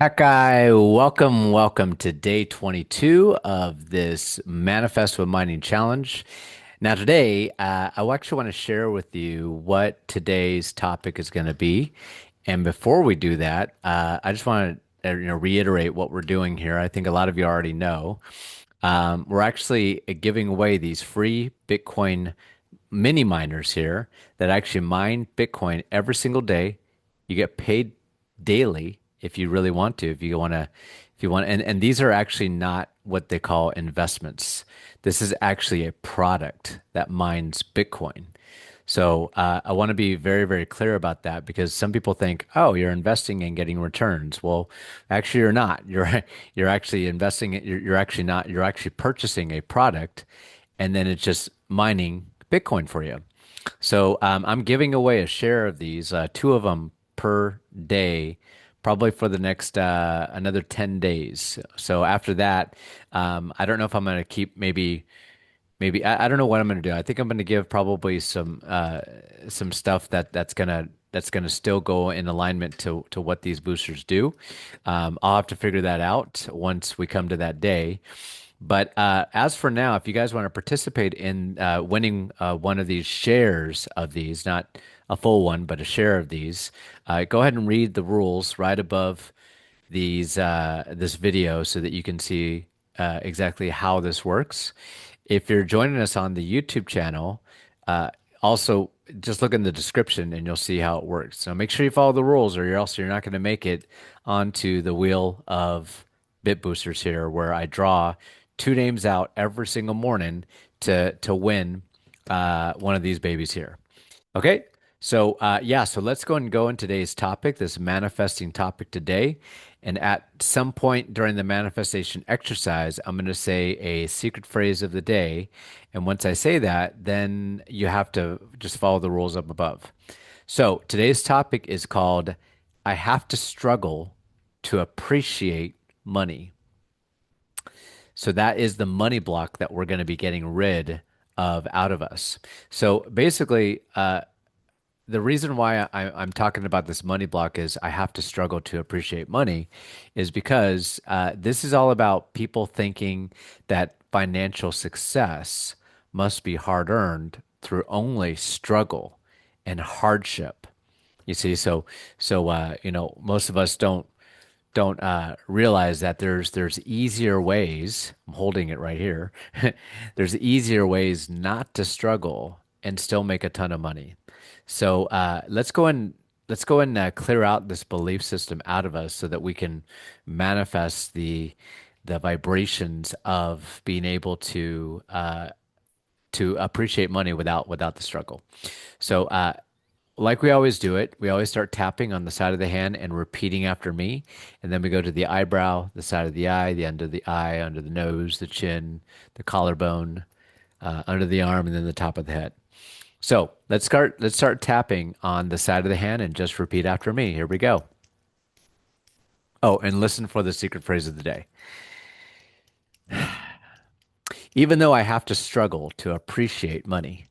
Hi, welcome to day 22 of this Manifest with Mining Challenge. Now, today, I actually want to share with you what today's topic is going to be. And before we do that, I just want to reiterate what we're doing here. I think a lot of you already know. We're actually giving away these free Bitcoin mini miners here that actually mine Bitcoin every single day. You get paid daily if you really want to, if you want, and these are actually not what they call investments. This is actually a product that mines Bitcoin. So I want to be very, very clear about that because some people think, oh, you're investing and getting returns. Well, actually, you're not. You're actually investing. You're actually not. You're actually purchasing a product, and then it's just mining Bitcoin for you. So I'm giving away a share of these, two of them per day, probably for the next another 10 days. So after that, I don't know if I'm going to keep maybe I don't know what I'm going to do. I think I'm going to give probably some stuff that's gonna still go in alignment to what these boosters do. I'll have to figure that out once we come to that day. But as for now, if you guys want to participate in winning one of these shares of these, not a full one, but a share of these, go ahead and read the rules right above this video so that you can see exactly how this works. If you're joining us on the YouTube channel, uh, also just look in the description and you'll see how it works. So make sure you follow the rules, or else you're not going to make it onto the wheel of Bit Boosters here, where I draw two names out every single morning to win one of these babies here. Okay. So yeah, so let's go in today's topic, this manifesting topic today. And at some point during the manifestation exercise, I'm going to say a secret phrase of the day. And once I say that, then you have to just follow the rules up above. So today's topic is called I have to struggle to appreciate money. So that is the money block that we're going to be getting rid of out of us. So basically, the reason why I'm talking about this money block is I have to struggle to appreciate money is because this is all about people thinking that financial success must be hard earned through only struggle and hardship. You see, most of us don't realize that there's easier ways. I'm holding it right here. There's easier ways not to struggle and still make a ton of money. So let's go and clear out this belief system out of us so that we can manifest the vibrations of being able to appreciate money without the struggle. So like we always do it, we always start tapping on the side of the hand and repeating after me. And then we go to the eyebrow, the side of the eye, the end of the eye, under the nose, the chin, the collarbone, under the arm, and then the top of the head. So let's start tapping on the side of the hand and just repeat after me. Here we go. Oh, and listen for the secret phrase of the day. Even though I have to struggle to appreciate money,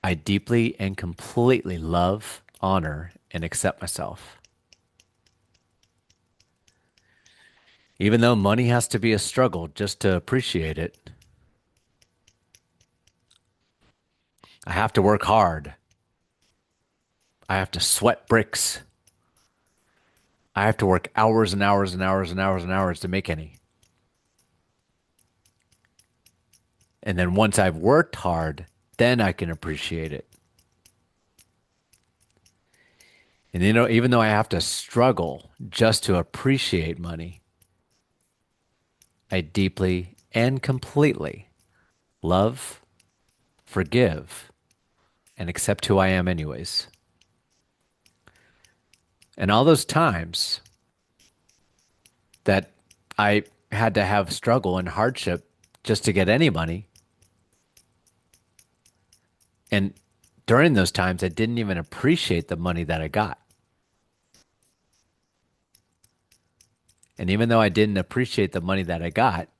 I deeply and completely love, honor, and accept myself. Even though money has to be a struggle just to appreciate it, I have to work hard. I have to sweat bricks. I have to work hours and hours and hours and hours and hours to make any. And then once I've worked hard, then I can appreciate it. And even though I have to struggle just to appreciate money, I deeply and completely love, forgive, and accept who I am anyways. And all those times that I had to have struggle and hardship just to get any money, and during those times, I didn't even appreciate the money that I got. And even though I didn't appreciate the money that I got,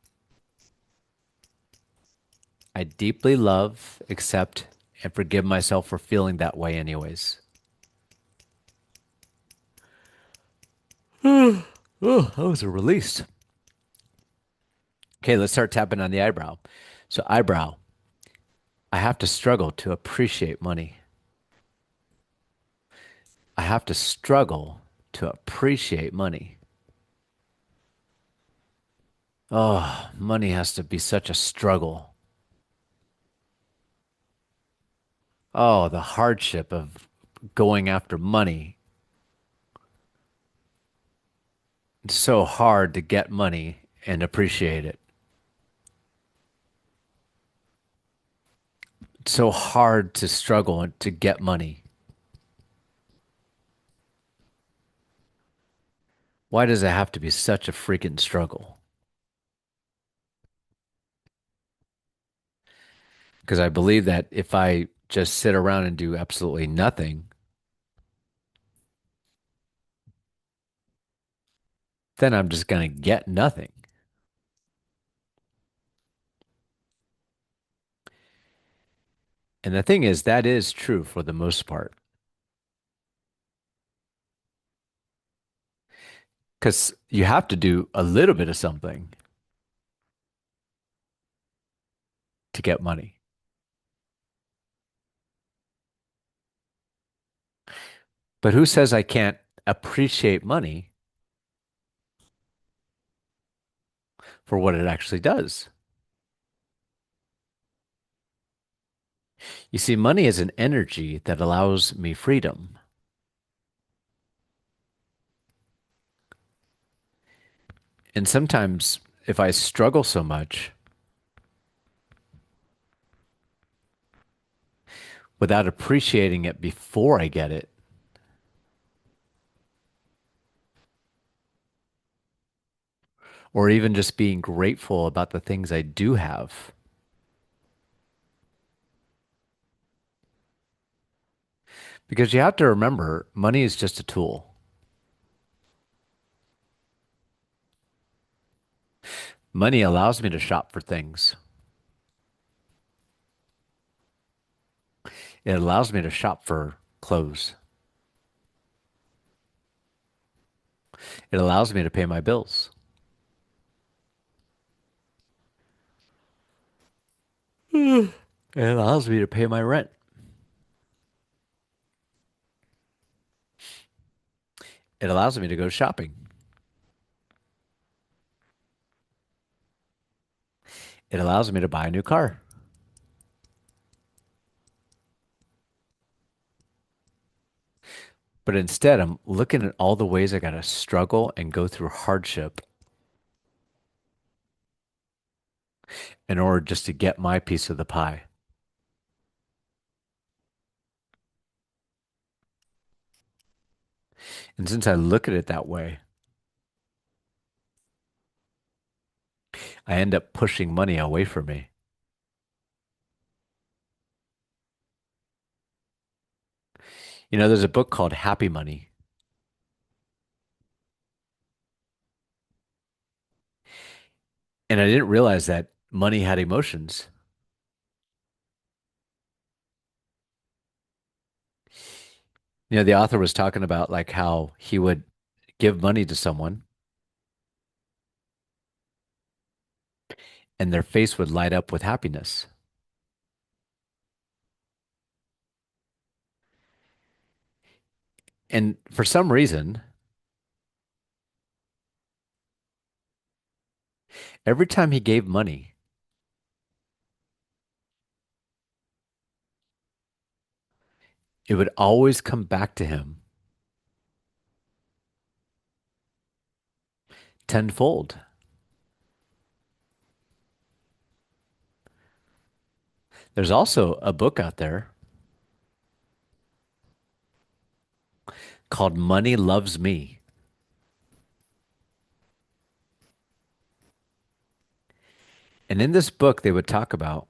I deeply love, accept, and forgive myself for feeling that way anyways. Oh, that was a release. Okay, let's start tapping on the eyebrow. So, eyebrow, I have to struggle to appreciate money. I have to struggle to appreciate money. Oh, money has to be such a struggle. Oh, the hardship of going after money. It's so hard to get money and appreciate it. It's so hard to struggle and to get money. Why does it have to be such a freaking struggle? Because I believe that if I just sit around and do absolutely nothing, then I'm just going to get nothing. And the thing is, that is true for the most part. Because you have to do a little bit of something to get money. But who says I can't appreciate money for what it actually does? You see, money is an energy that allows me freedom. And sometimes if I struggle so much without appreciating it before I get it, or even just being grateful about the things I do have, because you have to remember money is just a tool. Money allows me to shop for things. It allows me to shop for clothes. It allows me to pay my bills. It allows me to pay my rent. It allows me to go shopping. It allows me to buy a new car. But instead, I'm looking at all the ways I got to struggle and go through hardship in order just to get my piece of the pie. And since I look at it that way, I end up pushing money away from me. You know, there's a book called Happy Money, and I didn't realize that money had emotions. You know, the author was talking about like how he would give money to someone and their face would light up with happiness. And for some reason, every time he gave money, it would always come back to him tenfold. There's also a book out there called Money Loves Me. And in this book, they would talk about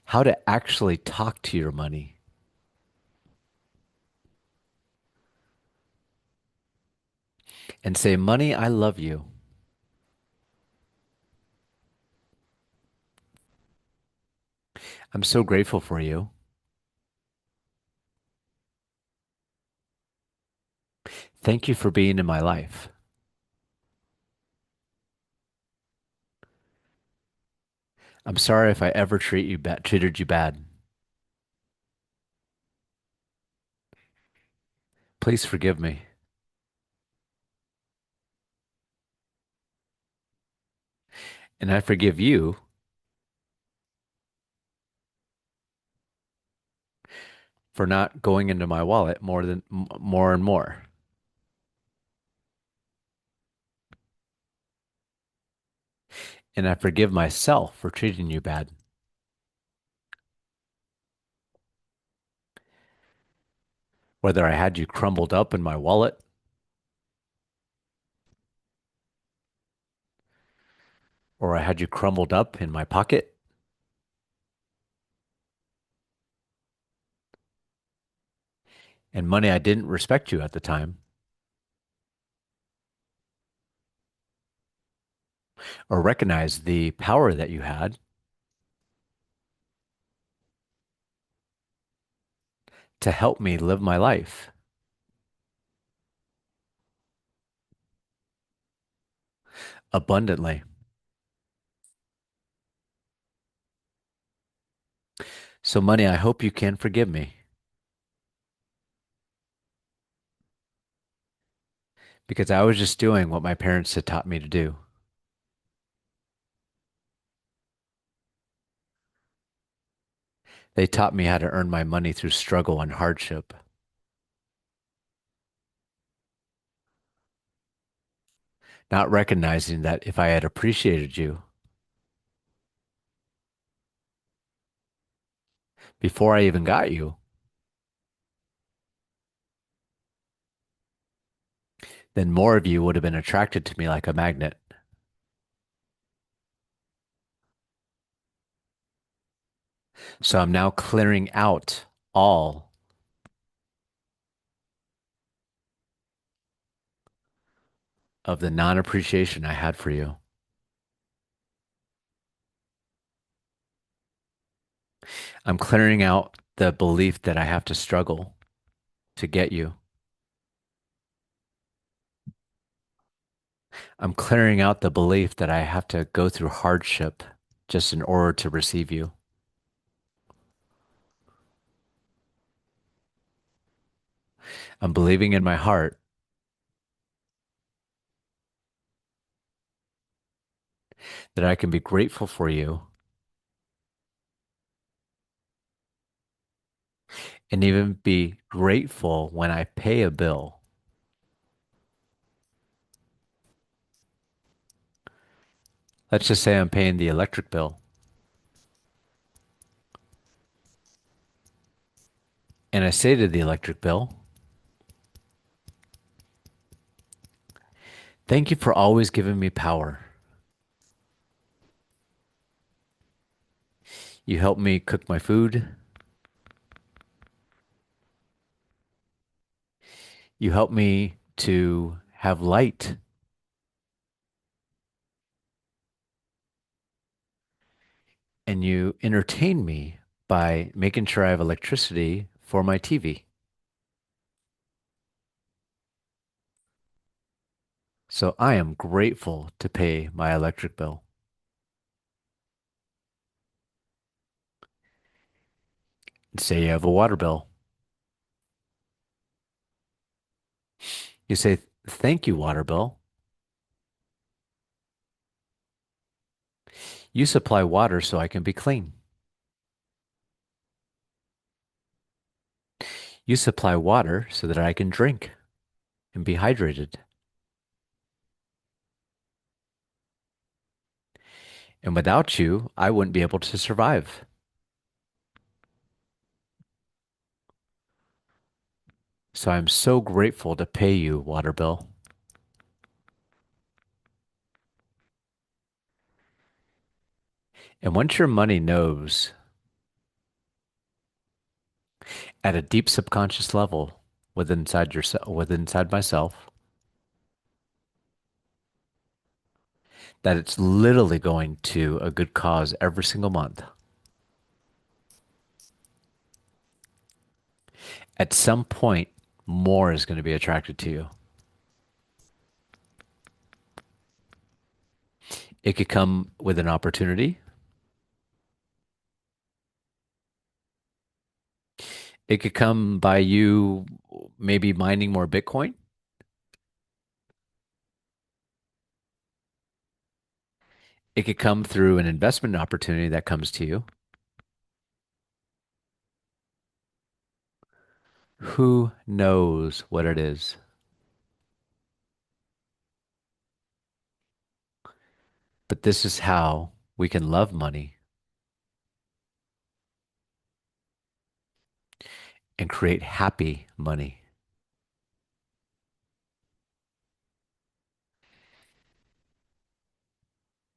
how to actually talk to your money and say, Money, I love you. I'm so grateful for you. Thank you for being in my life. I'm sorry if I ever treated you bad. Please forgive me. And I forgive you for not going into my wallet more and more. And I forgive myself for treating you bad, whether I had you crumbled up in my wallet or I had you crumbled up in my pocket and money I didn't respect you at the time or recognize the power that you had to help me live my life abundantly. So, money, I hope you can forgive me because I was just doing what my parents had taught me to do. They taught me how to earn my money through struggle and hardship, not recognizing that if I had appreciated you before I even got you, then more of you would have been attracted to me like a magnet. So I'm now clearing out all of the non-appreciation I had for you. I'm clearing out the belief that I have to struggle to get you. I'm clearing out the belief that I have to go through hardship just in order to receive you. I'm believing in my heart that I can be grateful for you and even be grateful when I pay a bill. Let's just say I'm paying the electric bill and I say to the electric bill, thank you for always giving me power. You help me cook my food. You help me to have light and you entertain me by making sure I have electricity for my TV. So I am grateful to pay my electric bill. Say you have a water bill. You say, thank you, water bill. You supply water so I can be clean. You supply water so that I can drink and be hydrated. And without you, I wouldn't be able to survive. So I'm so grateful to pay you, water bill. And once your money knows at a deep subconscious level within inside myself that it's literally going to a good cause every single month. At some point, more is going to be attracted to you. It could come with an opportunity. It could come by you maybe mining more Bitcoin. It could come through an investment opportunity that comes to you. Who knows what it is? But this is how we can love money and create happy money.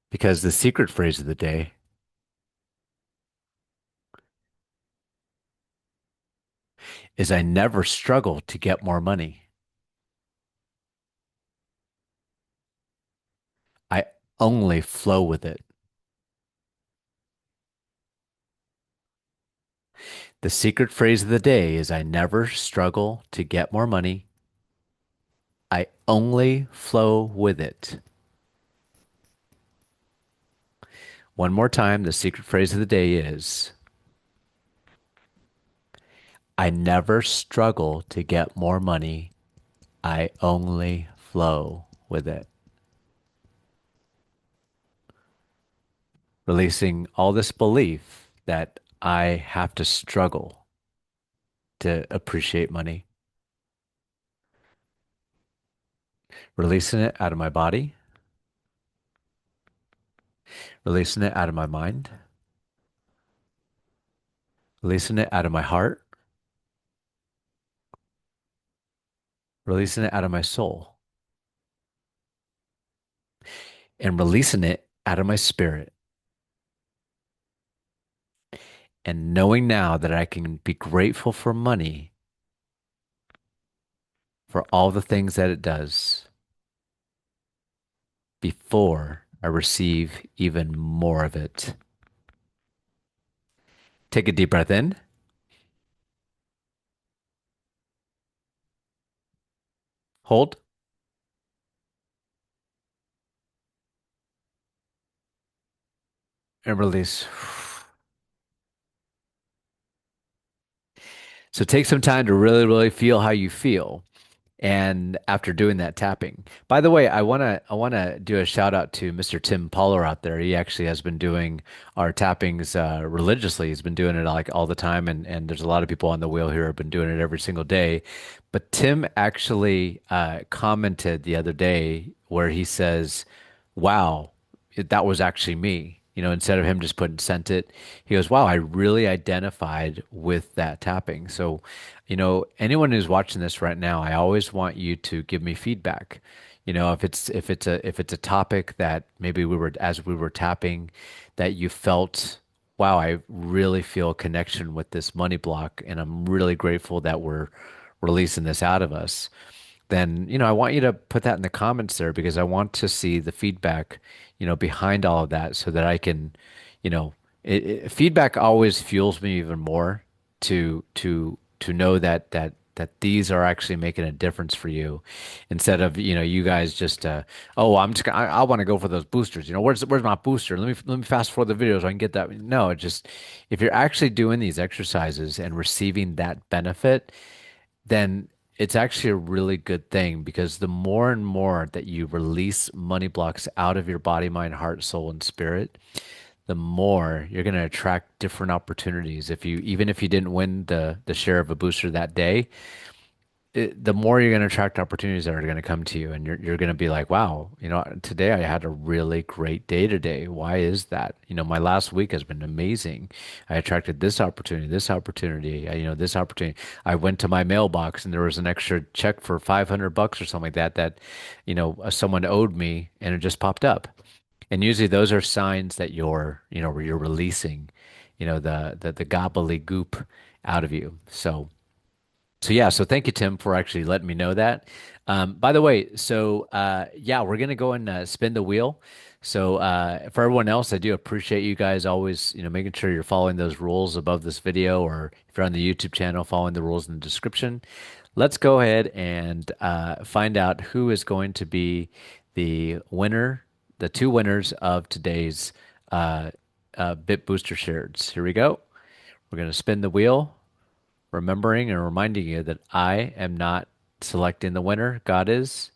Because the secret phrase of the day is I never struggle to get more money. I only flow with it. The secret phrase of the day is I never struggle to get more money. I only flow with it. One more time, the secret phrase of the day is I never struggle to get more money. I only flow with it. Releasing all this belief that I have to struggle to appreciate money. Releasing it out of my body, releasing it out of my mind, releasing it out of my heart, releasing it out of my soul, and releasing it out of my spirit. And knowing now that I can be grateful for money for all the things that it does before I receive even more of it. Take a deep breath in, hold, and release. So take some time to really, really feel how you feel. And after doing that tapping, by the way, I wanna do a shout out to Mr. Tim Poller out there. He actually has been doing our tappings religiously. He's been doing it like all the time, and there's a lot of people on the wheel here who have been doing it every single day. But Tim actually commented the other day where he says, "Wow, that was actually me." You know, instead of him just putting sent it, he goes, "Wow, I really identified with that tapping." So, anyone who's watching this right now, I always want you to give me feedback. If it's a topic that maybe as we were tapping, that you felt, wow, I really feel a connection with this money block, and I'm really grateful that we're releasing this out of us, then, I want you to put that in the comments there because I want to see the feedback, behind all of that so that I can, you know, feedback always fuels me even more to know that these are actually making a difference for you instead of, you guys just, oh, I want to go for those boosters. Where's my booster? Let me fast forward the video so I can get that. No, it just, if you're actually doing these exercises and receiving that benefit, then it's actually a really good thing because the more and more that you release money blocks out of your body, mind, heart, soul, and spirit, the more you're going to attract different opportunities. Even if you didn't win the share of a booster that day, the more you're going to attract opportunities that are going to come to you, and you're going to be like, wow, today I had a really great day today. Why is that? My last week has been amazing. I attracted this opportunity, this opportunity. I went to my mailbox and there was an extra check for $500 or something like that someone owed me, and it just popped up. And usually those are signs that where you're releasing, the gobbledygook out of you. So yeah, so thank you, Tim, for actually letting me know that. By the way, so yeah, we're gonna go and spin the wheel. So for everyone else, I do appreciate you guys always, making sure you're following those rules above this video, or if you're on the YouTube channel, following the rules in the description. Let's go ahead and find out who is going to be the winner the two winners of today's uh, Bit Booster shares. Here we go. We're going to spin the wheel, remembering and reminding you that I am not selecting the winner. God is.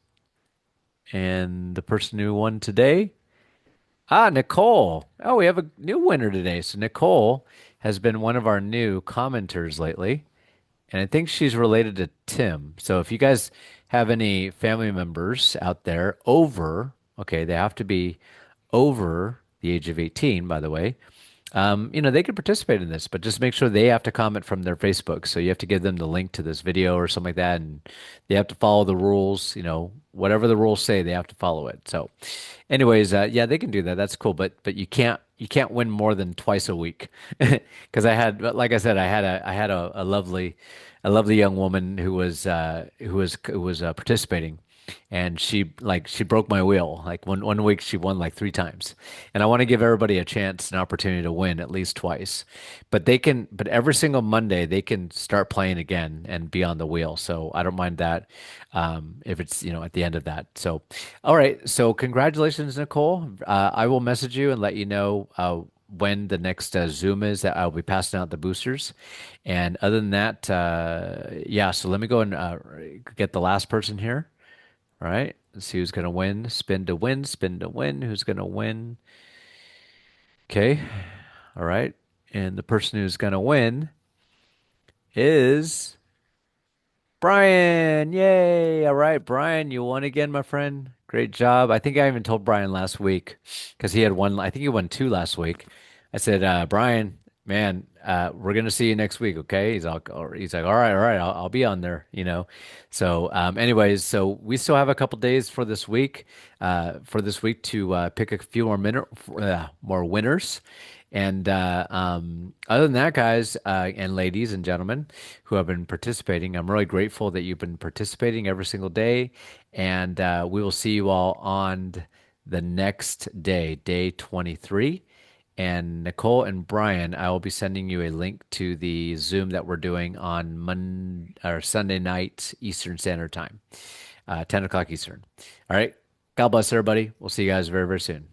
And the person who won today, Nicole. Oh, we have a new winner today. So Nicole has been one of our new commenters lately. And I think she's related to Tim. So if you guys have any family members out there okay, they have to be over the age of 18, by the way. They could participate in this, but just make sure they have to comment from their Facebook. So you have to give them the link to this video or something like that, and they have to follow the rules. Whatever the rules say, they have to follow it. So, anyways, yeah, they can do that. That's cool, but you can't win more than twice a week, because like I said, I had a lovely young woman who was participating, and she broke my wheel. Like one week she won like three times, and I want to give everybody a chance, an opportunity to win at least twice. But every single Monday they can start playing again and be on the wheel. So I don't mind that, if it's at the end of that. So, all right. So congratulations, Nicole. I will message you and let you know when the next Zoom is that I'll be passing out the boosters. And other than that, yeah. So let me go and get the last person here. All right. Let's see who's going to win. Spin to win, spin to win. Who's going to win? Okay. All right. And the person who's going to win is Brian. Yay. All right, Brian, you won again, my friend. Great job. I think I even told Brian last week because he had one. I think he won two last week. I said, Brian, man, we're gonna see you next week, okay? He's like, all right, I'll be on there, So, anyways, so we still have a couple days for this week to pick a few more winners. And other than that, guys and ladies and gentlemen who have been participating, I'm really grateful that you've been participating every single day. And we will see you all on the next day, day 23. And Nicole and Brian, I will be sending you a link to the Zoom that we're doing on Monday or Sunday night Eastern Standard Time, 10 o'clock Eastern. All right. God bless everybody. We'll see you guys very, very soon.